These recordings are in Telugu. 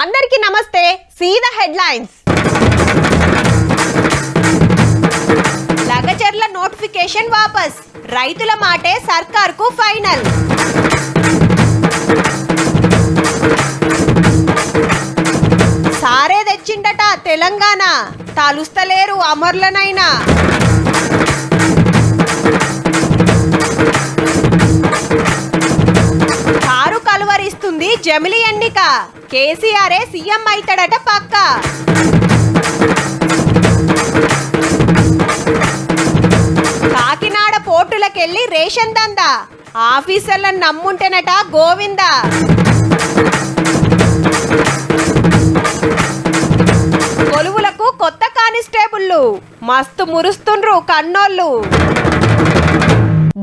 అందరికీ నమస్తే. సీదా హెడ్లైన్స్. లగచర్ల నోటిఫికేషన్ వాపస్, రైతుల మాటే సర్కార్కు ఫైనల్. సారే తెచ్చిండట తెలంగాణ, తలుస్తలేరు అమరులనైనా. కారు కలువరిస్తుంది జమిలి ఎన్నిక, కేసీఆరే సీఎం అయితాడట పక్క. కాకినాడ పోర్టులకెళ్లి రేషన్ దందా, ఆఫీసర్లను నమ్ముంటేనట గోవింద. కొలువులకు కొత్త కానిస్టేబుల్లు, మస్తు మురుస్తుండ్రు కన్నోళ్ళు.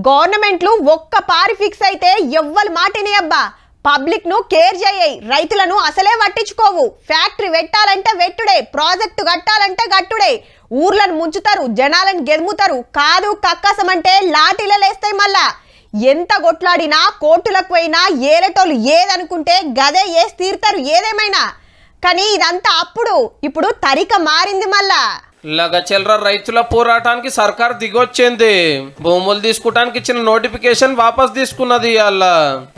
గవర్నమెంట్లు ఒక్క పారి ఫిక్స్ అయితే ఎవ్వరు మాటిని అబ్బా. పబ్లిక్ ను కేర్ చేయి, రైతులను అసలే పట్టించుకోవు. ఫ్యాక్టరీ పెట్టాలంటే వెట్టుడే, ప్రాజెక్టు కట్టాలంటే గట్టుడే. ఊర్లను ముంచుతారు, జనాలను గెదుముతారు. కాదు కక్కసం అంటే లాఠీలలేస్తాయి. మళ్ళా ఎంత కొట్లాడినా కోర్టులకు పోయినా ఏరేటోళ్ళు ఏదనుకుంటే గదే ఏసి తీరుతారు ఏదేమైనా. కానీ ఇదంతా అప్పుడు, ఇప్పుడు తరిక మారింది. మళ్ళా లగచర్ల రైతుల పోరాటానికి సర్కార్ దిగొచ్చింది. భూములు తీసుకోవడానికి ఇచ్చిన నోటిఫికేషన్ వాపస్ తీసుకున్నది. ఇవాళ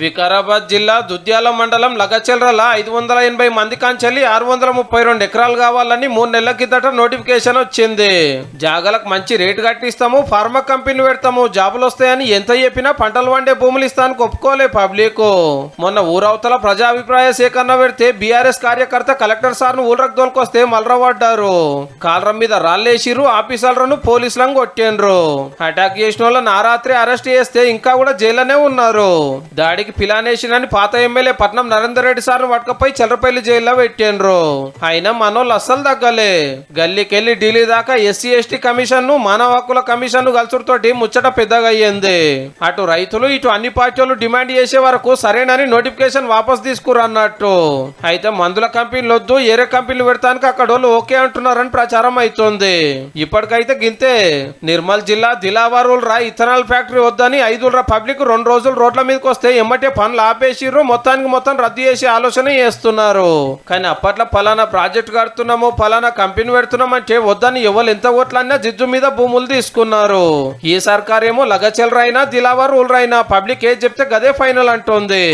వికారాబాద్ జిల్లా దుద్యాల మండలం లగచర్ల 580 మంది కాంచెల్లి 632 ఎకరాలు కావాలని 3 నెలల కిందట నోటిఫికేషన్ వచ్చింది. జాగలకు మంచి రేటు కట్టిస్తాము, ఫార్మా కంపెనీ పెడతాము, జాబులు వస్తాయని ఎంత చెప్పినా పంటలు వండే భూములు ఇస్తానికి ఒప్పుకోలే పబ్లిక్. మొన్న ఊరవతల ప్రజాభిప్రాయ సేకరణ పెడితే బీఆర్ఎస్ కార్యకర్త కలెక్టర్ సార్ను ఊళ్ళకు దోలుకొస్తే మలరబడ్డారు. కాలరం మీద రాళ్ళేసిరు, ఆఫీసర్లను పోలీసులను కొట్టిండ్రు. అటాక్ చేసిన వాళ్ళని ఆ రాత్రి అరెస్ట్ చేస్తే ఇంకా కూడా జైల్లోనే ఉన్నారు. దాడికి పిలానేసినని పాత ఎమ్మెల్యే పట్నం నరేందర్ రెడ్డి సార్ను పట్టుకపోయి చెల్లపల్లి జైల్లో పెట్టిండ్రు. అయినా మనోళ్ళు అస్సలు తగ్గలే. గల్లీకెళ్లి ఢిల్లీ దాకా ఎస్సీ ఎస్టీ కమిషన్ ను మానవ హక్కుల కమిషన్ ను కలుసుతోటి ముచ్చట పెద్దగా అయ్యింది. అటు రైతులు ఇటు అన్ని పార్టీలు డిమాండ్ చేసే వరకు సరేనని నోటిఫికేషన్ వాపస్ తీసుకురన్నట్టు. అయితే మందుల కంపెనీలు వద్దు, ఏరే కంపెనీలు పెడతానికి అక్కడ వాళ్ళు ఓకే అంటున్నారని ప్రచారం అవుతుంది. ఇప్పటికైతే గింతే. నిర్మల్ జిల్లా దిలావర్ ఇథనాల్ ఫ్యాక్టరీ వద్దని 5 పబ్లిక్ 2 రోజులు రోడ్ల మీదకి వస్తే ఎమ్మటే పనులు ఆపేసిర్రు. మొత్తానికి మొత్తం రద్దు చేసే ఆలోచన చేస్తున్నారు. కానీ అప్పట్లో పలానా ప్రాజెక్ట్ కడుతున్నాము, పలానా కంపెనీ పెడుతున్నాం అంటే వద్దని ఎవరు ఎంత ఓట్లన్నా జిజ్జు మీద భూములు తీసుకున్నారు. ఈ సర్కార్ ఏమో లగచర్ల అయినా దిలావర్ అయినా పబ్లిక్ ఏది చెప్తే గదే ఫైనల్ అంటోంది.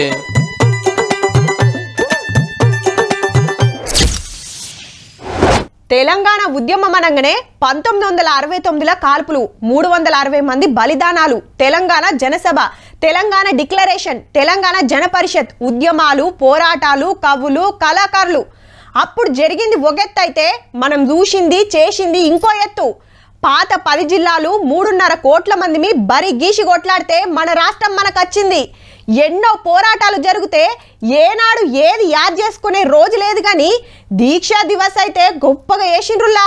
తెలంగాణ ఉద్యమం అనగానే 1969 కాల్పులు, 360 మంది బలిదానాలు, తెలంగాణ జనసభ, తెలంగాణ డిక్లరేషన్, తెలంగాణ జన పరిషత్, ఉద్యమాలు, పోరాటాలు, కవులు, కళాకారులు. అప్పుడు జరిగింది ఒక ఎత్తు అయితే మనం చూసింది చేసింది ఇంకో ఎత్తు. పాత 10 జిల్లాలు 3.5 కోట్ల మందిని బరి గీసి కొట్లాడితే మన రాష్ట్రం మనకు వచ్చింది. ఎన్నో పోరాటాలు జరిగితే ఏనాడు ఏది యాద్ చేసుకునే రోజు లేదు. కానీ దీక్షా దివస్ అయితే గొప్పగా వేసిండ్రులా.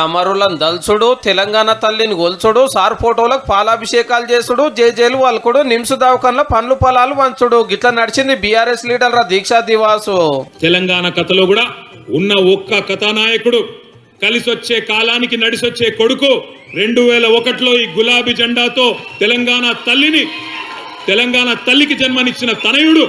అమరులను దల్చుడు, తెలంగాణ తల్లిని గొల్చుడు, సార్ ఫోటోలకు పాలాభిషేకాలు చేసుడు, జేజేలు వల్కుడు, నిమ్స్ దవాఖాన్ల పండ్లు పొలాలు వంచుడు, గిట్లా నడిచింది బీఆర్ఎస్ లీడర్ల దీక్షా దివాసు. తెలంగాణ కథలో కూడా ఉన్న ఒక్క కథానాయకుడు, కలిసొచ్చే కాలానికి నడిసొచ్చే కొడుకు, 2001లో ఈ గులాబీ జెండాతో తెలంగాణ తల్లికి జన్మనిచ్చిన తనయుడు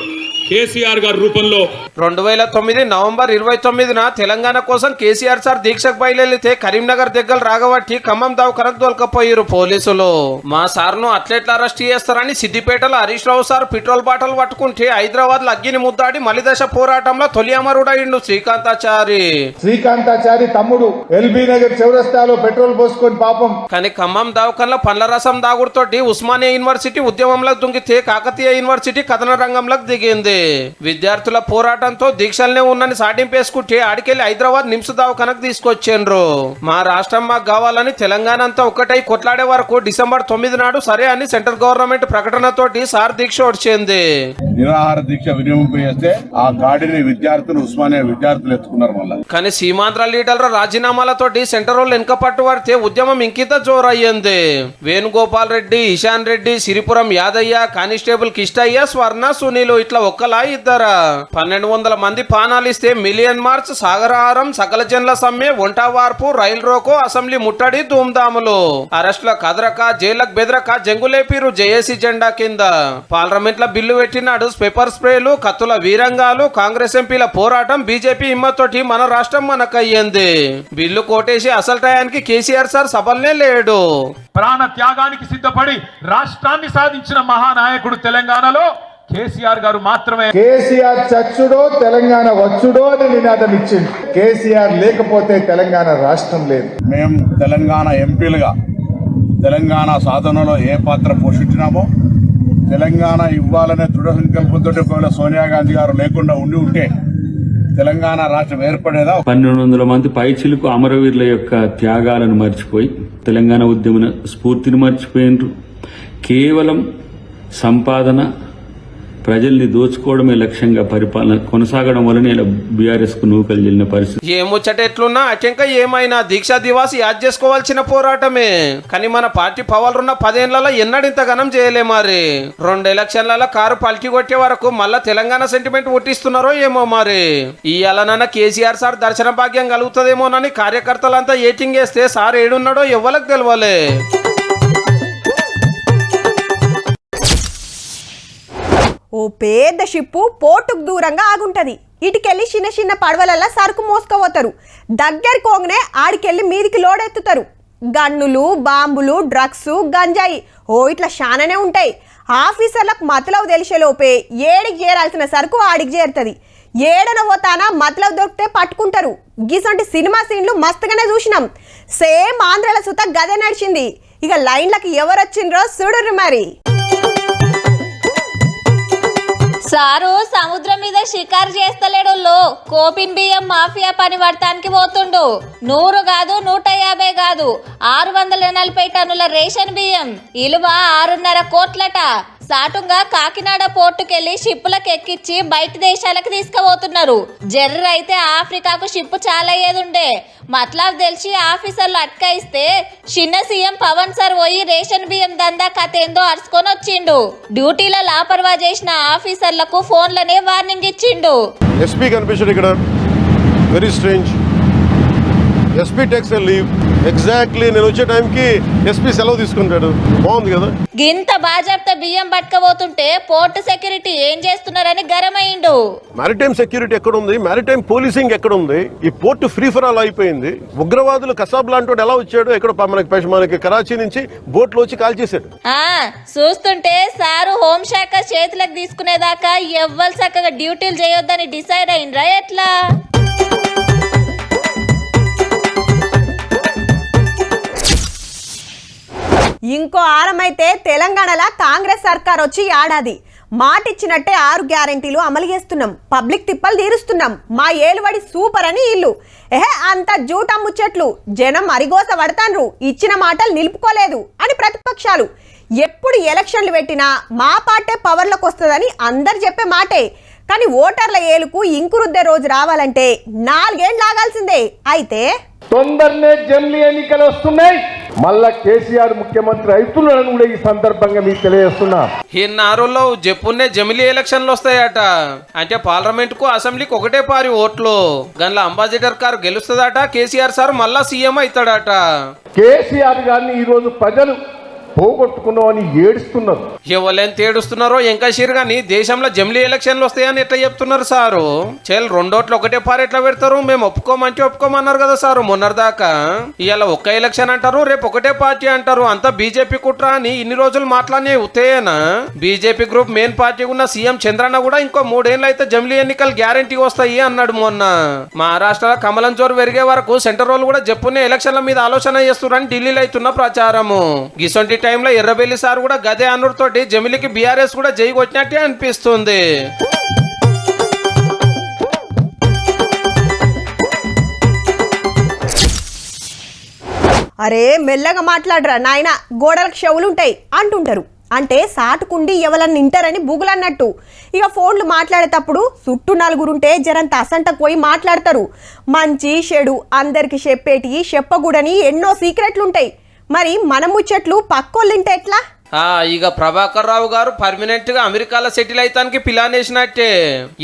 కేసీఆర్ గారి రూపంలో 2009 నవంబర్ 29న తెలంగాణ కోసం కేసీఆర్ సార్ దీక్షకు బయలుదేరితే కరీంనగర్ దగ్గర రాగబట్టి ఖమ్మం దవాఖానకు దొరకపోయారు పోలీసులు. మా సార్ను అట్లెట్లా అరెస్ట్ చేస్తారని సిద్దిపేటలో హరీష్ రావు సార్ పెట్రోల్ బాటలు పట్టుకుంటే హైదరాబాద్ లో అగ్గిని ముద్దాడి మలిదశ పోరాటంలో తొలి అమరుడైండు శ్రీకాంతాచారి తమ్ముడు ఎల్బీ నగర్ చౌరస్తాలో పెట్రోల్ పోసుకొని పాపం. కానీ ఖమ్మం దవాఖానలో పండ్ల రసం దాగుడుతోటి ఉస్మానియా యూనివర్సిటీ ఉద్యమంలోకి దుంగితే కాకతీయ యూనివర్సిటీ కథన రంగంలోకి దిగింది. విద్యార్థుల పోరాటంతో దీక్షలనే ఉన్నని సాటింపేసుకుంటే ఆడికెళ్లి హైదరాబాద్ నిమ్స్ దవాఖానకు తీసుకొచ్చిండ్రు. మా రాష్ట్రం మాకు కావాలని తెలంగాణ అంతా ఒక్కటై కొట్లాడే వరకు డిసెంబర్ 9 నాడు సరే అని సెంట్రల్ గవర్నమెంట్ ప్రకటనతోటి సార్ దీక్ష వచ్చింది. నిరాహార దీక్ష వినియోగం చేస్తే ఆ గాడిని విద్యార్థులు ఉస్మానియా విద్యార్థులు ఎత్తుకున్నారు. మళ్ళీ కానీ సీమాంధ్ర లీడర్ల రాజీనామాలతోటి సెంటర్ వాళ్ళు వెనుక పట్టు పడితే ఉద్యమం ఇంకింత జోరయ్యింది. వేణుగోపాల్ రెడ్డి, ఇషాన్ రెడ్డి, సిరిపురం యాదయ్య, కానిస్టేబుల్ కిష్టయ్య, స్వర్ణ, సునీలు ఇట్లా ఒక్క ఒకలా ఇద్దరా 1200 మంది పానాలిస్తే మిలియన్ మార్చ్ సాగరహారం సకల జన్ల సమ్మె వంట వార్పు రైలు రోకో అసెంబ్లీ ముట్టడి ధూమ్ధాములు అరెస్టుల కదరక జైళ్లకు బెదరక జంగులేపిరు జేఏసీ జెండా కింద పార్లమెంట్ లో బిల్లు పెట్టినాడు పెప్పర్ స్ప్రేలు కత్తుల వీరంగాలు కాంగ్రెస్ ఎంపీల పోరాటం బీజేపీ హిమ్మతోటి మన రాష్ట్రం మనకయ్యింది బిల్లు కోటేసి అసలు టయానికి కేసీఆర్ సార్ సభల్నే లేడు ప్రాణ త్యాగానికి సిద్ధపడి రాష్ట్రాన్ని సాధించిన మహానాయకుడు తెలంగాణలో కేసీఆర్ గారు మాత్రమే. కేసీఆర్ చచ్చుడో తెలంగాణ వచ్చుడో అని నినాదం ఇచ్చింది. కేసీఆర్ లేకపోతే తెలంగాణ రాష్ట్రం లేదు. మేము తెలంగాణ ఎంపీలుగా తెలంగాణ సాధనలో ఏ పాత్ర పోషించినామో తెలంగాణ ఇవ్వాలనే దృఢ సంకల్పంతో ఒకవేళ సోనియా గాంధీ గారు లేకుండా ఉంటే తెలంగాణ రాష్ట్రం ఏర్పడేదా? 1200 మంది పైచిలకు అమరవీరుల యొక్క త్యాగాలను మర్చిపోయి తెలంగాణ ఉద్యమ స్ఫూర్తిని మర్చిపోయినరు. కేవలం సంపాదన ప్రజల్ని దోచుకోవడమే లక్ష్యంగా పరిపాలన కొనసాగడం వలన ఇలా బీఆర్ఎస్ కు నూకలు చెల్లిన పరిస్థితి. ఏ ముచ్చట ఎట్లున్నా అటెంక ఏమైనా దీక్షా దివాస్ యాద్ చేసుకోవాల్సిన పోరాటమే. కానీ మన పార్టీ పవర్లున్న 10 ఏళ్లలో ఎన్నడింత ఘనం చేయలే. మరి 2 ఎలక్షన్లలో కారు పల్టీ కొట్టే వరకు మళ్ళా తెలంగాణ సెంటిమెంట్ పుట్టిస్తున్నారో ఏమో. మరి ఇయ్యాలనన్న కేసీఆర్ సార్ దర్శన భాగ్యం కలుగుతుందేమోనని కార్యకర్తలంతా ఏటింగ్ వేస్తే సార్ ఏడున్నాడో ఎవ్వలకు తెలియలే. ఓ పెద్ద షిప్పు పోర్టుకు దూరంగా ఆగుంటది. ఇటుకెళ్ళి చిన్న చిన్న పడవలల్లా సరుకు మోసుకపోతారు. దగ్గరికి పోగానే ఆడికెళ్ళి మీదికి లోడెత్తుతారు. గన్నులు బాంబులు డ్రగ్స్ గంజాయి ఇట్లా శాననే ఉంటాయి. ఆఫీసర్లకు మతలవు తెలిసేలోపే ఏడికి చేరాల్సిన సరుకు ఆడికి చేరుతుంది. ఏడన పోతానా మతలవు దొరికితే పట్టుకుంటారు. గీసంటి సినిమా సీన్లు మస్తుగానే చూసినాం. సేమ్ ఆంధ్రాల సుత గదే నడిచింది. ఇక లైన్లకు ఎవరు వచ్చిండ్రో చూడుర్రి మరి. సారు సముద్రం మీద షికారు చేస్తలేడు. కోపిన్ బియ్యం మాఫియా పని పడటానికి పోతుండు. 100 కాదు 150 కాదు 640 టన్నుల రేషన్ బియ్యం ఇలువ 6.5 కోట్లట. సాటుగా కాకినాడ పోర్టుకెళ్లి షిప్పులకు ఎక్కించి బయట దేశాలకు తీసుకుపోతున్నారు. జర్ర అయితే ఆఫ్రికాకు షిప్పు చాలా అయ్యేదుండే. మతలాబ్ తెలిసి ఆఫీసర్లు అట్కాయిస్తే చిన్న సీఎం పవన్ సార్ పోయి రేషన్ బియ్యం దందా కథ ఏందో అరుచుకొని వచ్చిండు. డ్యూటీలో లాపర్వా చేసిన ఆఫీసర్లకు ఫోన్లనే వార్నింగ్ ఇచ్చిండు. ఎస్పీ కనిపించాడు ఇక్కడ. Very strange. SP takes a leave. Exactly నేను వచ్చే టైంకి ఎస్పీ సెలవు తీసుకుంటాడు. బాగుంది కదా. గింత బాజాప్తా బియ్యం పట్టుకపోతుంటే పోర్టు సెక్యూరిటీ ఏం చేస్తున్నారని గరమైండు. మారిటైమ్ సెక్యూరిటీ ఎక్కడ ఉంది? మారిటైమ్ పోలీసింగ్ ఎక్కడ ఉంది? ఈ పోర్టు ఫ్రీ ఫర్ ఆల్ అయిపోయింది. ఉగ్రవాదులు కసాబ్ లాంటి ఎలా వచ్చాడు? ఎక్కడ మనకి కరాచీ నుంచి బోట్లో వచ్చి కాల్ చేశాడు. చూస్తుంటే సారు హోంశాఖ చేతులకు తీసుకునేదాకా ఎవ్వరు చక్కగా డ్యూటీలు చేయొద్దని డిసైడ్ అయినరా ఎట్లా? ఇంకో ఆరమైతే తెలంగాణలో కాంగ్రెస్ సర్కార్ వచ్చి ఏడాది మాటిచ్చినట్టే 6 గ్యారెంటీలు అమలు చేస్తున్నాం. పబ్లిక్ తిప్పలు తీరుస్తున్నాం. మా ఏలువడి సూపర్ అని ఇల్లు అంత జూటా ముచ్చట్లు. జనం అరిగోస పడతాన్రు. ఇచ్చిన మాటలు నిలుపుకోలేదు అని ప్రతిపక్షాలు. ఎప్పుడు ఎలక్షన్లు పెట్టినా మా పార్టీ పవర్లోకి వస్తుందని అందరు చెప్పే మాటే. కానీ ఓటర్ల ఏలుకు ఇంకురుద్దే రోజు రావాలంటే 4 ఏళ్ళు ఆగాల్సిందే. అయితే తొందరనే జమిలీ ఎన్నికలు వస్తున్నాయి. మళ్ళా కేసీఆర్ ముఖ్యమంత్రి అవుతున్నాడని కూడా ఈ సందర్భంగా మీకు తెలియజేస్తున్నా. ఇన్నారులో చెప్పున్నే జమిలీ ఎలక్షన్లు వస్తాయట. అంటే పార్లమెంట్ కు అసెంబ్లీకి ఒకటే పారి ఓట్లు. గన్ల అంబాసిడర్ కారు గెలుస్తుందట. కేసీఆర్ సార్ మళ్ళా సీఎం అవుతాడట. కేసీఆర్ గారిని ఈ రోజు ప్రజలు పోగొట్టుకున్నామని ఏడుస్తున్నారు. ఎవరెంత ఏడుస్తున్నారో ఎంకషీర్ గాని దేశంలో జమిలీ ఎలక్షన్లు వస్తాయని ఎట్లా చెప్తున్నారు సారు? 2 ఓట్లు ఒకటే పారి ఎట్లా పెడతారు? మేము ఒప్పుకోమంటే ఒప్పుకోమన్నారు కదా సారు మొన్నటిదాకా. ఇవాళ ఒక్క ఎలక్షన్ అంటారు, రేపు ఒకటే పార్టీ అంటారు. అంతా బీజేపీ కుట్ర అని ఇన్ని రోజులు మాట్లాడినే ఉత్తేనా? బీజేపీ గ్రూప్ మెయిన్ పార్టీ ఉన్న సీఎం చంద్రన్న కూడా ఇంకో 3 ఏళ్ళు అయితే జమిలీ ఎన్నికలు గ్యారంటీ వస్తాయి అన్నాడు మొన్న. మహారాష్ట్రలో కమలం జోరు పెరిగే వరకు సెంటర్ వాళ్ళు కూడా చెప్పునే ఎలక్షన్ల మీద ఆలోచన చేస్తున్నారని ఢిల్లీలో అవుతున్న ప్రచారము. గిసొంటి టైంలో ఎర్రబెల్లి సార్ కూడా గదే అనుడితోటి జమిలికి బీఆర్ఎస్ కూడా జై కొట్టినట్టే అనిపిస్తుంది. అరే మెల్లగా మాట్లాడరా నాయన, గోడలకు చెవులుంటాయి అంటుంటారు. అంటే సాటుకుండి ఎవరన్నా వింటారని బుగులన్నట్టు. ఇక ఫోన్లు మాట్లాడేటప్పుడు చుట్టూ 4 ఉంటే జరంత అసంటకు పోయి మాట్లాడతారు. మంచి చెడు అందరికి చెప్పేటి చెప్పకూడని ఎన్నో సీక్రెట్లు ఉంటాయి. మరి మన ముచ్చట్లు పక్కోళ్ళింటే ఎట్లా? ఇక ప్రభాకర్ రావు గారు పర్మనెంట్ గా అమెరికాలో సెటిల్ అయితానికి ప్లాన్ వేసినట్టే.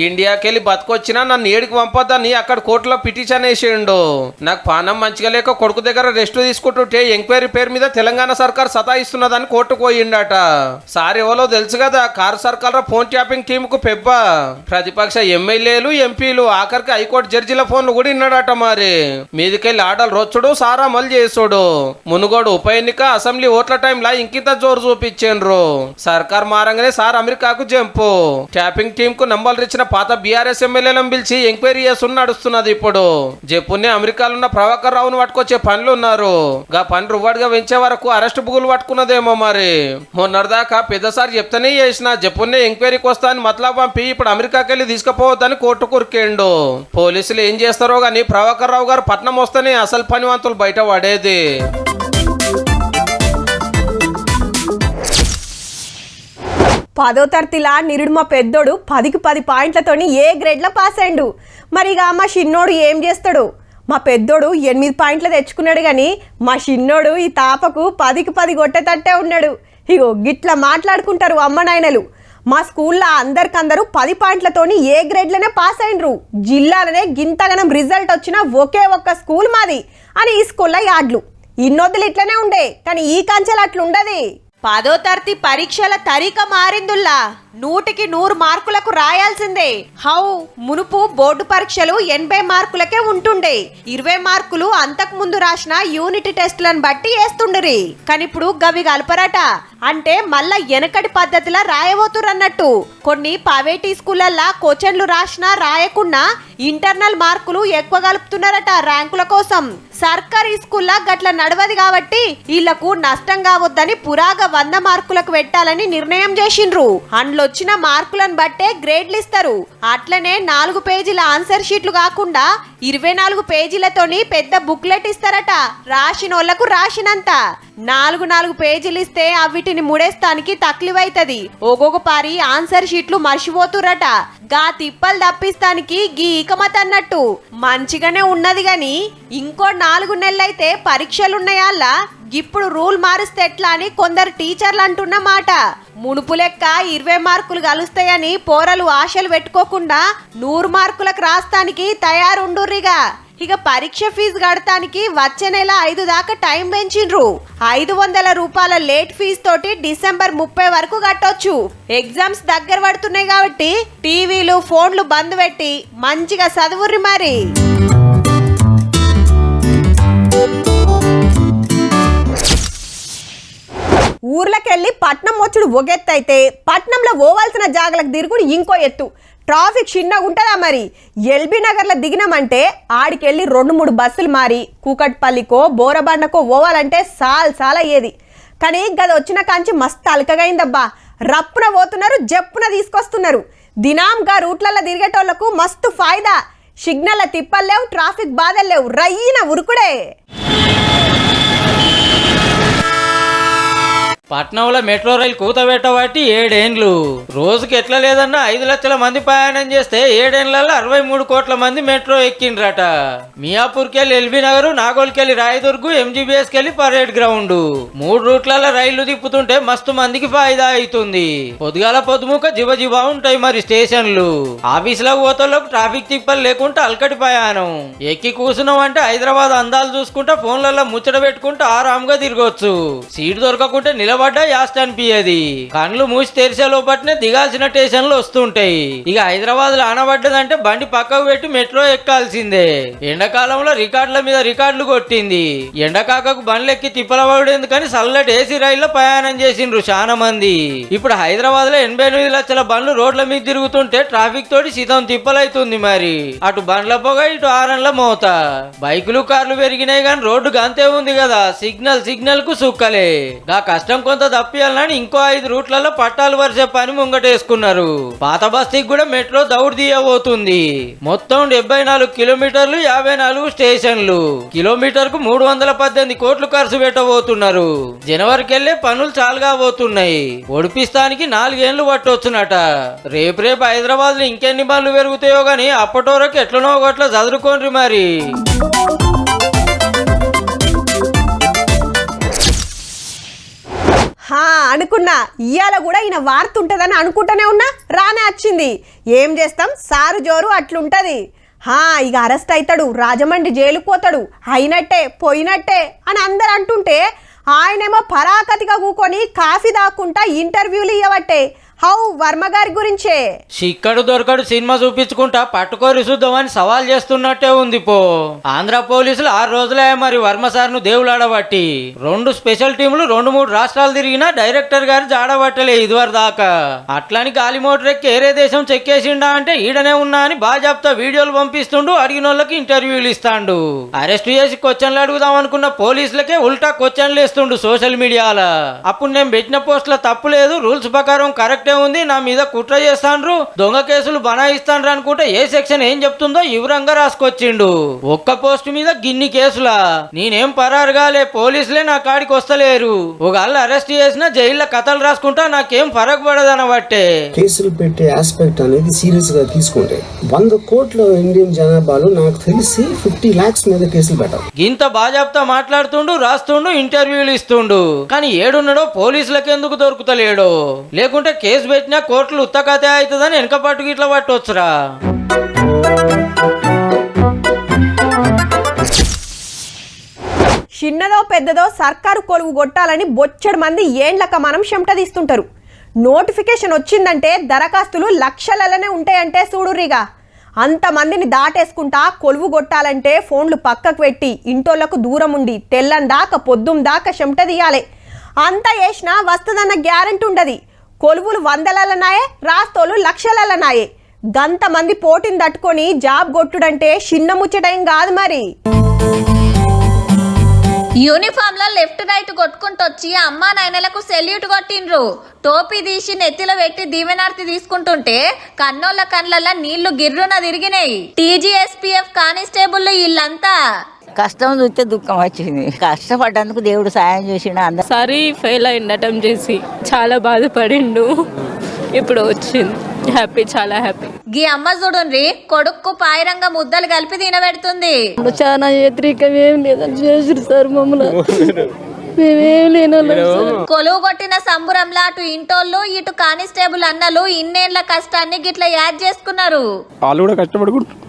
ఇండియాకెళ్ళి బతకొచ్చినా నన్ను ఏడికి పంపొద్దని అక్కడ కోర్టులో పిటిషన్ వేసిండు. నాకు పానం మంచిగా లేక కొడుకు దగ్గర రెస్ట్ తీసుకుంటుంటే ఎంక్వైరీ పేరు మీద తెలంగాణ సర్కార్ సతాయిస్తున్నదని కోర్టుకు పోయిండట. సార్ ఎవరో తెలుసు కదా, కారు సర్కార్ ఫోన్ ట్యాపింగ్ టీమ్ కు పెబ్బ. ప్రతిపక్ష ఎమ్మెల్యేలు ఎంపీలు ఆఖరికి హైకోర్టు జడ్జిల ఫోన్లు కూడా ఇన్నాడట. మరి మీదికెళ్ళి ఆటలు రొచ్చుడు సారా అమలు చేసుడు. మునుగోడు ఉప ఎన్నిక అసెంబ్లీ ఓట్ల టైంలా ఇంకింత జోరు చూపించిండ్రు. సర్కార్ మారంగానే సార్ అమెరికాకు జంపు. ట్యాపింగ్ టీమ్ కు నంబర్లు ఇచ్చిన పాత బీఆర్ఎస్ ఎమ్మెల్యేలను పిలిచి ఎంక్వైరీ చేసి నడుస్తున్నది. ఇప్పుడు జప్పునే అమెరికాలో ఉన్న ప్రభాకర్ రావును పట్టుకొచ్చే పనులు ఉన్నారు. గా పని రువ్వాడిగా పెంచే వరకు అరెస్ట్ బుగులు పట్టుకున్నదేమో. మరి మొన్నటిదాకా పెద్దసారి చెప్తానే చేసిన జప్పునే ఎంక్వైరీకి వస్తా అని మతలా పంపి ఇప్పుడు అమెరికాకి వెళ్ళి తీసుకుపోవద్దని కోర్టు కురికేండు. పోలీసులు ఏం చేస్తారో గానీ ప్రభాకర్ రావు గారు పట్నం వస్తేనే అసలు పనివంతులు బయట పడేది. పదో తరగతిలా నిరుడు మా పెద్దోడు 10కి 10 పాయింట్లతోని ఏ గ్రేడ్లో పాస్ అయ్యిండు. మరి ఇక మా చిన్నోడు ఏం చేస్తాడు? మా పెద్దోడు 8 పాయింట్లు తెచ్చుకున్నాడు కానీ మా చిన్నోడు ఈ తాపకు 10కి 10 కొట్టేటట్టే ఉన్నాడు. ఇగో గిట్లా మాట్లాడుకుంటారు అమ్మ నాయనలు. మా స్కూల్లో అందరికందరూ 10 పాయింట్లతోని ఏ గ్రేడ్లోనే పాస్ అయినరు. జిల్లాలోనే గింతగనం రిజల్ట్ వచ్చిన ఒకే ఒక్క స్కూల్ మాది అని ఈ స్కూల్లో యాడ్లు. ఇన్నొద్దులు ఇట్లనే ఉండే కానీ ఈ కంచెలు అట్లుండది. 10వ తరగతి పరీక్షల తరీక మారిందుల్లా 100కి 100 మార్కులకు రాయాల్సిందే. హౌ మునుపు బోర్డు పరీక్షలు 80 మార్కులకే ఉంటుండే. 20 మార్కులు అంతకు ముందు రాసిన యూనిట్ టెస్టులను బట్టి వేస్తుండరి. కానీ ఇప్పుడు గవి కలపరట. అంటే మళ్ళా వెనకటి పద్ధతిలో రాయబోతురన్నట్టు. కొన్ని ప్రైవేట్ స్కూళ్ళల్లో క్వశ్చన్లు రాసినా రాయకుండా ఇంటర్నల్ మార్కులు ఎక్కువ కలుపుతున్నారట ర్యాంకుల కోసం. సర్కారీ స్కూల్లో గట్ల నడవది కాబట్టి వీళ్లకు నష్టం కావద్దని పురాగా 100 మార్కులకు పెట్టాలని నిర్ణయం చేసిండ్రు. అందులో వచ్చిన మార్కులను బట్టే గ్రేడ్లు ఇస్తారు. అట్లనే 4 పేజీల ఆన్సర్ షీట్లు కాకుండా 24 పేజీలతోని పెద్ద బుక్లెట్ ఇస్తారట. రాసినోళ్లకు రాసినంత. 4 పేజీలు ఇస్తే అవిటిని ముడేస్తానికి తక్లివైతది. ఒక్కొక్క పారి ఆన్సర్ షీట్లు మర్చిపోతురట. గా తిప్పలు తప్పిస్తానికి గీ ఇకమత్ అన్నట్టు. మంచిగానే ఉన్నది గాని ఇంకో 4 నెలలైతే పరీక్షలున్నాయాల్లా ఇప్పుడు రూల్ మారిస్తే ఎట్లా అని కొందరు టీచర్లు అంటున్న మాట. మునుపు లెక్క 20 మార్కులు కలుస్తాయని పోరలు ఆశలు పెట్టుకోకుండా 100 మార్కులకు రాస్తానికి తయారుండుర్రిగా. ఇక పరీక్ష ఫీజు కడతానికి వచ్చే నెల 5 దాకా టైం పెంచిండ్రు. 500 రూపాయల లేట్ ఫీజు తోటి డిసెంబర్ 30 వరకు కట్టొచ్చు. ఎగ్జామ్స్ దగ్గర పడుతున్నాయి కాబట్టి టీవీలు ఫోన్లు బంద్ పెట్టి మంచిగా చదువుర్రి. మరి ఊర్లకెళ్ళి పట్నం వచ్చుడు ఒగెత్తు అయితే పట్నంలో పోవాల్సిన జాగలకు తిరుగుడు ఇంకో ఎత్తు. ట్రాఫిక్ చిన్నగా ఉంటుందా? మరి ఎల్బీ నగర్లో దిగినామంటే ఆడికెళ్ళి 2-3 బస్సులు మారి కూకట్పల్లికో బోరబండకో పోవాలంటే సాల్ అయ్యేది. కానీ గది వచ్చిన కాంచి మస్తు అలకగైందబ్బా. రప్పున పోతున్నారు, జప్పున తీసుకొస్తున్నారు. దినాంగా రూట్లలో తిరిగేటోళ్లకు మస్తు ఫాయిదా. సిగ్నల్ల తిప్పలు లేవు, ట్రాఫిక్ బాధలు లేవు, రయ్యిన ఉరుకుడే. పట్నంలో మెట్రో రైలు కూతబెట్టబట్టి 7 ఏండ్లు. రోజుకి ఎట్లా లేదన్నా 5 లక్షల మంది ప్రయాణం చేస్తే 7 ఏండ్లలో 63 కోట్ల మంది మెట్రో ఎక్కిండ్రట. మియాపూర్కెళ్ళి ఎల్బీ నగర్, నాగోల్కెళ్ళి రాయదుర్గు, ఎంజీబీఎస్కెళ్ళి పరేడ్ గ్రౌండ్ 3 రూట్లలో రైళ్లు తిప్పుతుంటే మస్తు మందికి ఫాయిదా అవుతుంది. పొద్దుగాల పొద్దుముక జిబజిబా ఉంటాయి మరి స్టేషన్లు. ఆఫీసులకు పోతోళ్ళకు ట్రాఫిక్ తిప్పలు లేకుండా అల్కటి ప్రయాణం. ఎక్కి కూర్చున్నాం అంటే హైదరాబాద్ అందాలు చూసుకుంటా ఫోన్లలో ముచ్చట పెట్టుకుంటా ఆరాంగా తిరగొచ్చు. సీట్ దొరకకుంటే నిలబడ్డా యాస్ట్ అనిపించేది. కళ్ళు మూసి తెరిసే లోపట్నే దిగాల్సిన స్టేషన్లు వస్తుంటాయి. ఇక హైదరాబాద్ లో ఆనబడ్డదంటే బండి పక్కకు పెట్టి మెట్రో ఎక్కాల్సిందే. ఎండాకాలంలో రికార్డుల మీద రికార్డులు కొట్టింది. ఎండకాకకు బండ్లు ఎక్కి తిప్పలబడేందుకని చల్లటి ఏసీ రైల్లో ప్రయాణం చేసిండ్రు చాలా మంది. ఇప్పుడు హైదరాబాద్ లో 88 లక్షల బండ్లు రోడ్ల మీద తిరుగుతుంటే ట్రాఫిక్ తోటి సిద్ధం తిప్పలైతుంది. మరి అటు బండ్ల పొగ, ఇటు ఆరన్ల మోత. బైకులు కార్లు పెరిగినాయి కానీ రోడ్డు గంతే ఉంది కదా. సిగ్నల్ కు సుక్కలే. గా కష్టం కొంత తప్పియాలని ఇంకో 5 రూట్లలో పట్టాలు వరిసే పని ముంగటేసుకున్నారు. పాత బస్తీకి కూడా మెట్రో దౌడు తీయబోతుంది. మొత్తం 74 కిలోమీటర్లు, 54 స్టేషన్లు. కిలోమీటర్ కు 318 కోట్లు ఖర్చు పెట్టబోతున్నారు. జనవరికెళ్లే పనులు చాలుగా పోతున్నాయి. ఒడిపిస్తానికి 4 ఏళ్లు పట్టొచ్చునట. రేపు హైదరాబాద్ లో ఇంకెన్ని బండ్లు పెరుగుతాయో గాని అప్పటోరకు ఎట్లనో ఒకట్లా చదువుకోండి మరి. అనుకున్నా ఇయ్యాల కూడా ఈయన వార్త ఉంటుందని అనుకుంటూనే ఉన్నా రానే వచ్చింది. ఏం చేస్తాం, సారు జోరు అట్లుంటది. ఇక అరెస్ట్ అవుతాడు, రాజమండ్రి జైలుకు పోతాడు, అయినట్టే పోయినట్టే అని అందరు అంటుంటే ఆయనేమో పరాకతిగా కూకొని కాఫీ దాక్కుంటా ఇంటర్వ్యూలు ఇవ్వబట్టే. వర్మ గారి గురించే చిక్కడు దొరకడు సినిమా చూపించుకుంటా పట్టుకోరి చూద్దామని సవాల్ చేస్తున్నట్టే ఉంది పో. ఆంధ్ర పోలీసులు 6 రోజులే మరి వర్మ సార్ను దేవులాడబట్టి 2 స్పెషల్ టీములు 2-3 రాష్ట్రాలు తిరిగినా డైరెక్టర్ గారు జాడబట్టలే ఇదివరకు దాకా. అట్లని గాలి మోటార్ ఎక్కి ఏరే దేశం చెక్కేసిండా అంటే ఈడనే ఉన్నా అని బాజాప్తా వీడియోలు పంపిస్తుండు, అడిగిన వాళ్ళకి ఇంటర్వ్యూలు ఇస్తాండు. అరెస్ట్ చేసి క్వశ్చన్లు అడుగుదాం అనుకున్న పోలీసులకే ఉల్టా క్వశ్చన్లు ఇస్తుండు సోషల్ మీడియాలో. అప్పుడు నేను పెట్టిన పోస్టులో తప్పు లేదు, రూల్స్ ప్రకారం కరెక్ట్ ఉంది, నా మీద కుట్ర చేస్తాండ్రు, దొంగ కేసులు బనాయిస్తాండ్రు అనుకుంటే ఏ సెక్షన్ ఏం చెప్తుందో వివరంగా రాసుకొచ్చిండు. ఒక్క పోస్ట్ మీద గిన్ని కేసులా? నేనేం పరారుగాలే, పోలీసులే నా కాడికి వస్తలేరు. ఒకళ్ళు అరెస్ట్ చేసినా జైల్లో కథలు రాసుకుంటా నాకేం ఫరక్ పడదనబట్టే. కేసులు పెట్టే ఆస్పెక్ట్ అనేది సీరియస్ గా తీసుకుంటే 100 కోట్ల ఇండియన్ జనాభాలో నాకు తెలిసి 50 lakhs మీద కేసులు పెట్టారు. ఇంత బాజాప్తా మాట్లాడుతుండు, రాస్తుండు, ఇంటర్వ్యూలు ఇస్తుండు. కానీ ఏడున్నాడో పోలీసులకు ఎందుకు దొరుకుతలేడో? లేకుంటే కేసు పెట్టినా కోర్టులు ఉత్తకతే అవుతుందని వెనక పట్టుకు ఇట్లా పట్టొచ్చురా. చిన్నదో పెద్దదో సర్కారు కొలువు కొట్టాలని బొచ్చడు మంది ఏండ్లక మనం చెమట తీస్తుంటారు. నోటిఫికేషన్ వచ్చిందంటే దరఖాస్తులు లక్షలనే ఉంటాయంటే చూడుర్రిగా. అంతమందిని దాటేసుకుంటా కొలువు కొట్టాలంటే ఫోన్లు పక్కకు పెట్టి ఇంటోళ్లకు దూరం ఉండి తెల్లం దాకా పొద్దుం దాకా చెమట తీయాలి. అంతా వేసినా వస్తుందన్న గ్యారెంటీ ఉండదు. కొలువులు 100లనాయే, రాస్తోలు లక్షలనాయే. గంత మంది పోటీని తట్టుకొని జాబ్ కొట్టుడంటే చిన్న ముచ్చటేం కాదు మరి. యూనిఫామ్ లో లెఫ్ట్ రైట్ కొట్టుకుంటూ వచ్చి అమ్మా నాయనలకు సెల్యూట్ కొట్టిండ్రు. టోపీ తీసి నెత్తిలో పెట్టి దీవెనార్తి తీసుకుంటుంటే కన్నోళ్ళ కళ్ళల్లో నీళ్లు గిర్రున తిరిగినాయి. TGSPF కానిస్టేబుల్ వీళ్ళంతా కష్టం చూస్తే దుఃఖం వచ్చింది. కష్టపడ్డందుకు దేవుడు సాయం చేసిండు. అందరి ఫెయిల్ అయింది అటెంప్ట్ చేసి, చాలా బాధపడిండు. ఇప్పుడు వచ్చింది, హ్యాపీ, చాలా హ్యాపీ. గీ అమ్మ చూడండి, కొడుక్కు పాయిరంగా ముద్దలు కలిపి తినబెడుతుంది. చాలా వ్యతిరేకం ఏం లేదని చేసిరు సార్ మమ్మల్ని. మేమేం లేను. కొలువు కొట్టిన సంబురంలా అటు ఇంటోళ్ళు ఇటు కానిస్టేబుల్ అన్నలు ఇన్నేళ్ల కష్టాన్ని గిట్లా యాడ్ చేసుకున్నారు. వాళ్ళు కూడా కష్టపడుకుంటారు.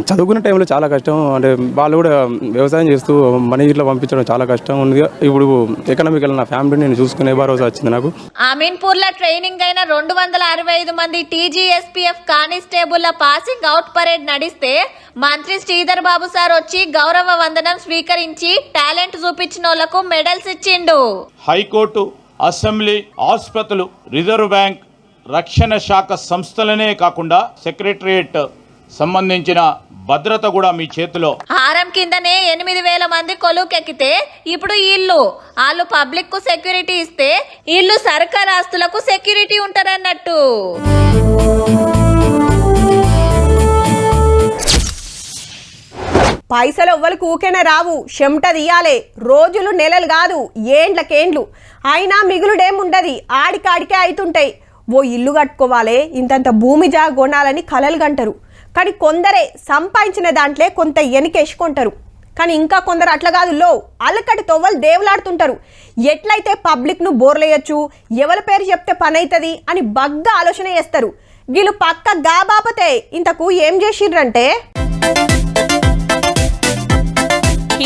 చదువుకునే టైంలో చాలా కష్టం, అంటే వాళ్ళు కూడా వ్యవసాయం చేస్తూ మనీ ఇట్లా పంపించడం చాలా కష్టం ఉంది. ఇప్పుడు ఎకనామికల్ నా ఫ్యామిలీ నేను చూసుకునే భరోసా వచ్చింది నాకు. అమీన్పూర్ లో ట్రైనింగ్ అయిన 265 మంది TGSPF constable passing out parade నడిస్తే మంత్రి శ్రీధర్ బాబు సార్ వచ్చి గౌరవ వందనం స్వీకరించి టాలెంట్ చూపించిన వాళ్లకు మెడల్స్ ఇచ్చిండు. హైకోర్టు, అసెంబ్లీ, ఆసుపత్రులు, రిజర్వ్ బ్యాంక్, రక్షణ శాఖ సంస్థలనే కాకుండా సెక్రటరియట్ సంబంధించిన భద్రత కూడా మీ చేతిలో. హారం కిందనే 8,000 మంది కొలువుకెక్కితే ఇప్పుడు వాళ్ళు పబ్లిక్ కు సెక్యూరిటీ ఇస్తే వీళ్ళు సర్కార్ ఆస్తులకు సెక్యూరిటీ ఉంటారన్నట్టు. పైసలు ఎవ్వరికి ఊకేనే రావు, చెమట తీయాలే. రోజులు నెలలు కాదు, ఏండ్లకేండ్లు అయినా మిగులుడేముండది, ఆడికాడికే అవుతుంటాయి. ఓ ఇల్లు కట్టుకోవాలి, ఇంతంత భూమి జాగ కొనాలని కలలు గంటారు. కానీ కొందరే సంపాదించిన దాంట్లో కొంత ఎనికేసుకుంటారు. కానీ ఇంకా కొందరు అట్లా కాదు, అల్లకటి తొవ్వలు దేవులాడుతుంటారు. ఎట్లయితే పబ్లిక్ను బోర్లేయచ్చు, ఎవరి పేరు చెప్తే పని అవుతుంది అని బగ్గా ఆలోచన చేస్తారు. వీళ్ళు పక్క గాబాపతే ఇంతకు ఏం చేసిండ్రంటే,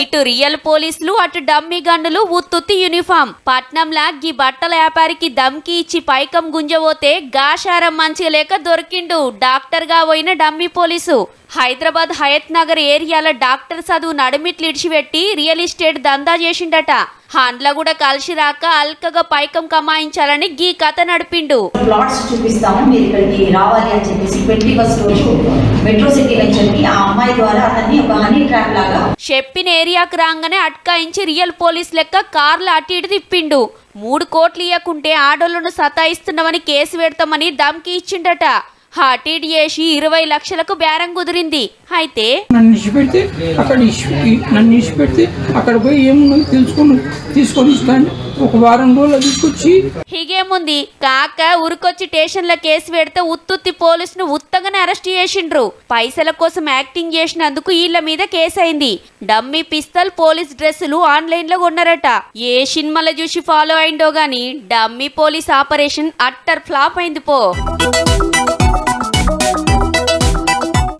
ఇటు రియల్ పోలీసులు అటు డమ్మీ గన్నులు ఉత్తుత్తి యూనిఫామ్. పట్నంలా గీ బట్టల వ్యాపారికి దమ్కి ఇచ్చి పైకం గుంజబోతే గాషారం మంచిగా లేక దొరికిండు డాక్టర్ గా పోయిన డమ్మీ పోలీసు. హైదరాబాద్ హయత్ నగర్ ఏరియాలో డాక్టర్ చదువు నడుమిట్లు ఇడిచిపెట్టి రియల్ ఎస్టేట్ దందా చేసిండట. హ్యాండ్ల కూడా కలిసి రాక అల్కగా పైకం కమాయించాలని గీ కథ నడిపిండు. ప్లాట్స్ చూపిస్తాము, మీరు ఇక్కడికి రావాలి అని చెప్పేసి 21st రోజు మెట్రో సిటీ వెంచర్కి ఆ అమ్మాయి ద్వారా అతన్ని ఒక హనీ ట్రాప్ లాగా చెప్పిన ఏరియాకు రాగానే అట్కాయించి రియల్ పోలీస్ లెక్క కార్లు అటు ఇటు తిప్పిండు. 3 కోట్లు ఇవ్వకుంటే ఆడోళ్లను సతాయిస్తున్నామని కేసు పెడతామని దమ్కి ఇచ్చిండట. హాటీడ్ చేసి 20 లక్షలకు బేరం కుదిరింది. అయితే నన్ను ఇచ్చిపెడితే అక్కడ నన్ను ఇచ్చిపెడితే అక్కడ పోయి ఏమున్నది తెలుసుకొని తీసుకొని ఇస్తాను ఒక వారం రోజులు తీసుకొచ్చి హీగేముంది కాక ఉరికొచ్చి స్టేషన్ల కేసు పెడితే ఉత్తుత్తి పోలీసును ఉత్తగానే అరెస్ట్ చేసిండ్రు. పైసల కోసం యాక్టింగ్ చేసినందుకు వీళ్ళ మీద కేసు అయింది. డమ్మీ పిస్తల్ పోలీస్ డ్రెస్సులు ఆన్లైన్ లో కొన్నారట. ఏ సినిమాలో చూసి ఫాలో అయిండో గాని dummy police operation utter flop అయింది పో.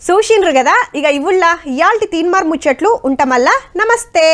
చూసిండ్రు కదా, ఇక ఇవుళ్ళ ఇయాల్టి తీన్మార్ ముచ్చట్లు ఉంటామల్లా. నమస్తే.